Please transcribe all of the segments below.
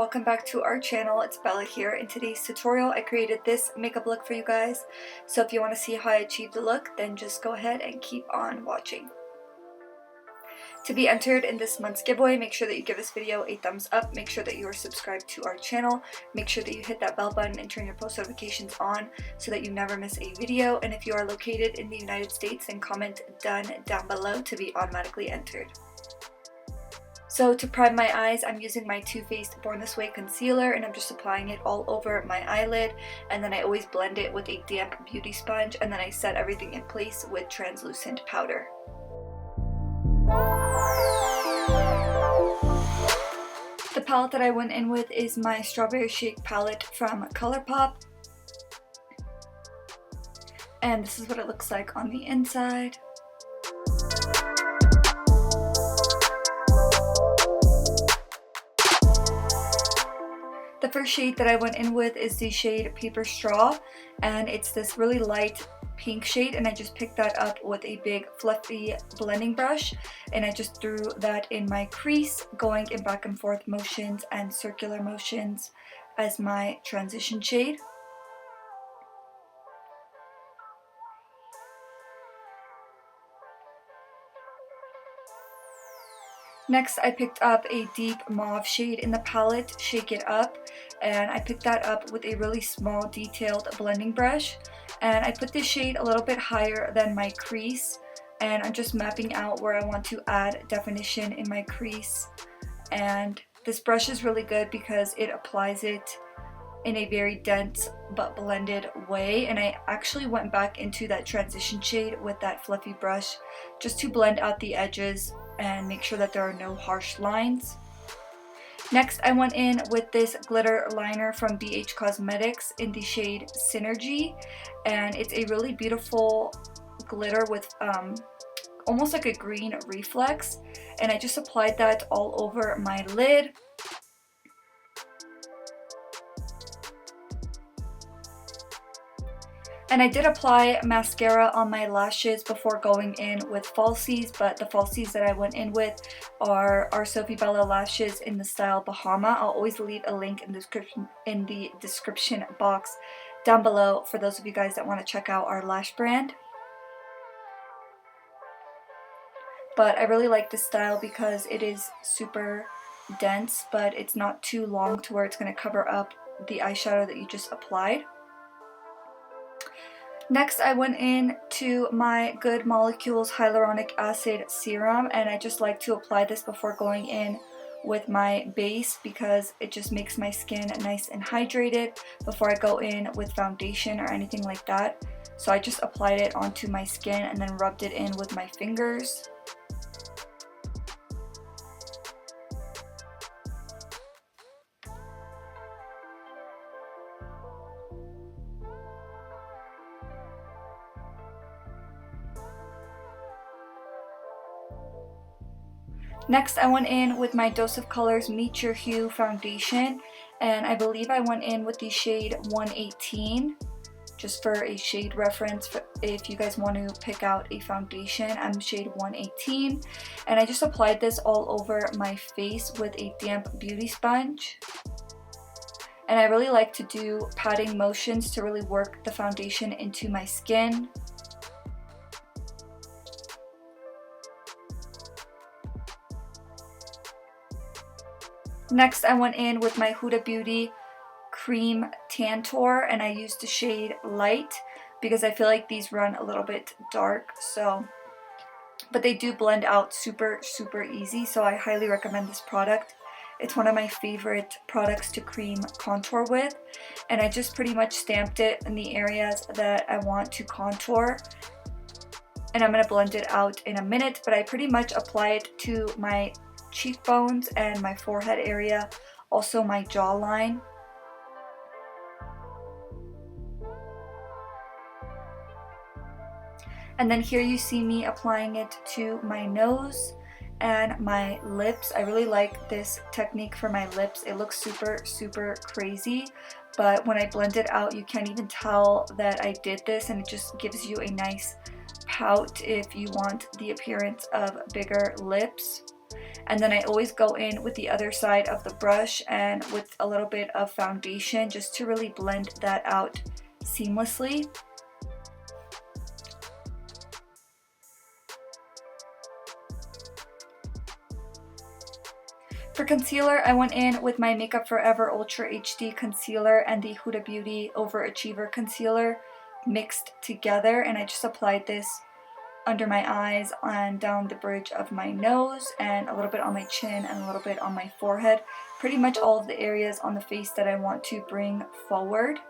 welcome back to our channel. It's Bella here. In today's tutorial I created this makeup look for you guys, so if you want to see how I achieved the look, then just go ahead and keep on watching. To be entered in this month's giveaway, make sure that you give this video a thumbs up, make sure that you are subscribed to our channel, make sure that you hit that bell button and turn your post notifications on so that you never miss a video, and if you are located in the United States, then comment done down below to be automatically entered. So to prime my eyes, I'm using my Too Faced Born This Way concealer, and I'm just applying it all over my eyelid, and then I always blend it with a damp beauty sponge, and then I set everything in place with translucent powder. The palette that I went in with is my Strawberry Shake palette from Colourpop, and this is what it looks like on the inside. The first shade that I went in with is the shade Paper Straw, and it's this really light pink shade, and I just picked that up with a big fluffy blending brush, and I just threw that in my crease, going in back and forth motions and circular motions as my transition shade. Next, I picked up a deep mauve shade in the palette, Shake It Up, and I picked that up with a really small detailed blending brush, and I put this shade a little bit higher than my crease, and I'm just mapping out where I want to add definition in my crease. And this brush is really good because it applies it in a very dense but blended way, and I actually went back into that transition shade with that fluffy brush just to blend out the edges and make sure that there are no harsh lines. Next, I went in with this glitter liner from BH Cosmetics in the shade Synergy, and it's a really beautiful glitter with almost like a green reflex, and I just applied that all over my lid. And I did apply mascara on my lashes before going in with falsies, but the falsies that I went in with are our Sofie Bella lashes in the style Bahama. I'll always leave a link in the description box down below for those of you guys that want to check out our lash brand. But I really like this style because it is super dense, but it's not too long to where it's going to cover up the eyeshadow that you just applied. Next, I went in to my Good Molecules Hyaluronic Acid Serum, and I just like to apply this before going in with my base because it just makes my skin nice and hydrated before I go in with foundation or anything like that. So I just applied it onto my skin and then rubbed it in with my fingers. Next, I went in with my Dose of Colors Meet Your Hue foundation, and I believe I went in with the shade 118, just for a shade reference. If you guys want to pick out a foundation, I'm shade 118, and I just applied this all over my face with a damp beauty sponge. And I really like to do patting motions to really work the foundation into my skin. Next, I went in with my Huda Beauty Cream Tantour, and I used the shade Light because I feel like these run a little bit dark, but they do blend out super easy, so I highly recommend this product. It's one of my favorite products to cream contour with, and I just pretty much stamped it in the areas that I want to contour, and I'm going to blend it out in a minute, but I pretty much apply it to my cheekbones and my forehead area, also my jawline. And then here you see me applying it to my nose and my lips. I really like this technique for my lips. It looks super crazy, but when I blend it out, you can't even tell that I did this, and it just gives you a nice pout if you want the appearance of bigger lips. And then I always go in with the other side of the brush and with a little bit of foundation just to really blend that out seamlessly. For concealer, I went in with my Makeup Forever Ultra HD Concealer and the Huda Beauty Overachiever Concealer mixed together, and I just applied this under my eyes and down the bridge of my nose and a little bit on my chin and a little bit on my forehead. Pretty much all of the areas on the face that I want to bring forward.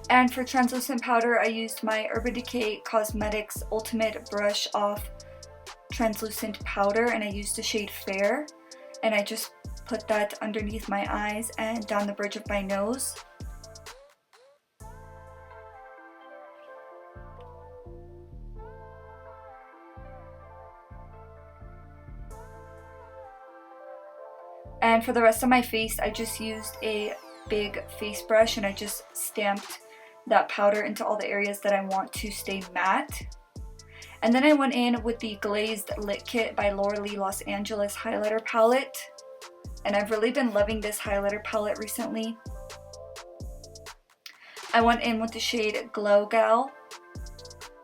And for translucent powder, I used my Urban Decay Cosmetics Ultimate Brush Off translucent powder, and I used the shade Fair, and I just put that underneath my eyes and down the bridge of my nose. And for the rest of my face, I just used a big face brush and I just stamped that powder into all the areas that I want to stay matte. And then I went in with the Glazed Lit Kit by Laura Lee Los Angeles highlighter palette. And I've really been loving this highlighter palette recently. I went in with the shade Glow Gal,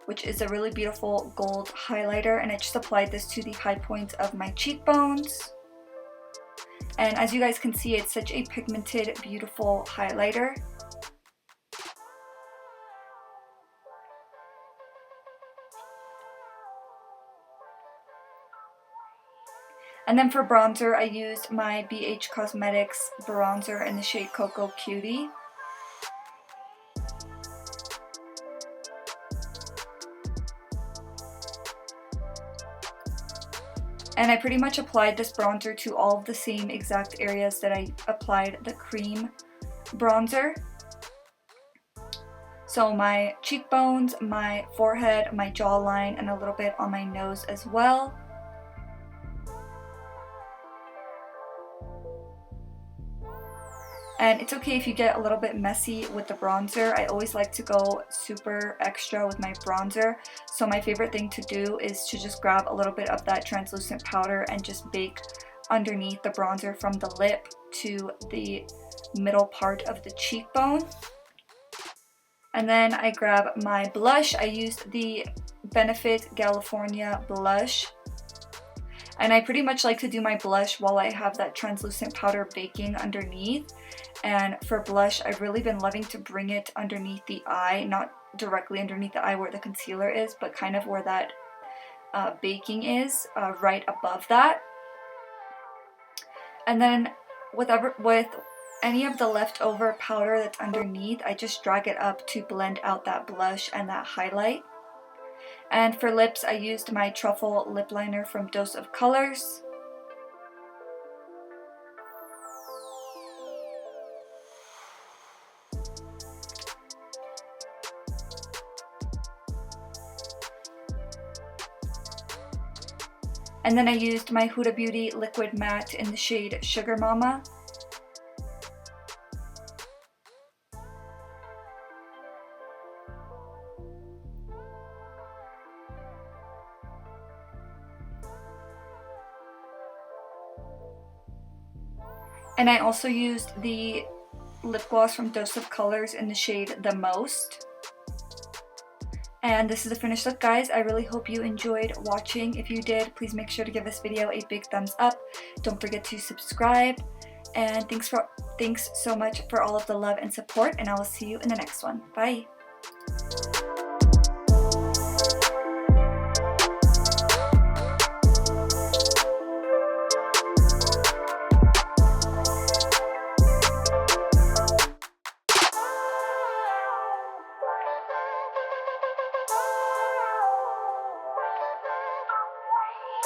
which is a really beautiful gold highlighter. And I just applied this to the high points of my cheekbones. And as you guys can see, it's such a pigmented, beautiful highlighter. And then for bronzer, I used my BH Cosmetics bronzer in the shade Cocoa Cutie. And I pretty much applied this bronzer to all of the same exact areas that I applied the cream bronzer. So my cheekbones, my forehead, my jawline, and a little bit on my nose as well. And it's okay if you get a little bit messy with the bronzer. I always like to go super extra with my bronzer. So my favorite thing to do is to just grab a little bit of that translucent powder and just bake underneath the bronzer from the lip to the middle part of the cheekbone. And then I grab my blush. I used the Benefit California blush. And I pretty much like to do my blush while I have that translucent powder baking underneath. And for blush, I've really been loving to bring it underneath the eye, not directly underneath the eye where the concealer is, but kind of where that baking is, right above that. And then with any of the leftover powder that's underneath, I just drag it up to blend out that blush and that highlight. And for lips, I used my Truffle lip liner from Dose of Colors. And then I used my Huda Beauty Liquid Matte in the shade Sugar Mama. And I also used the lip gloss from Dose of Colors in the shade The Most. And this is the finished look, guys. I really hope you enjoyed watching. If you did, please make sure to give this video a big thumbs up. Don't forget to subscribe. And thanks so much for all of the love and support, and I will see you in the next one. Bye!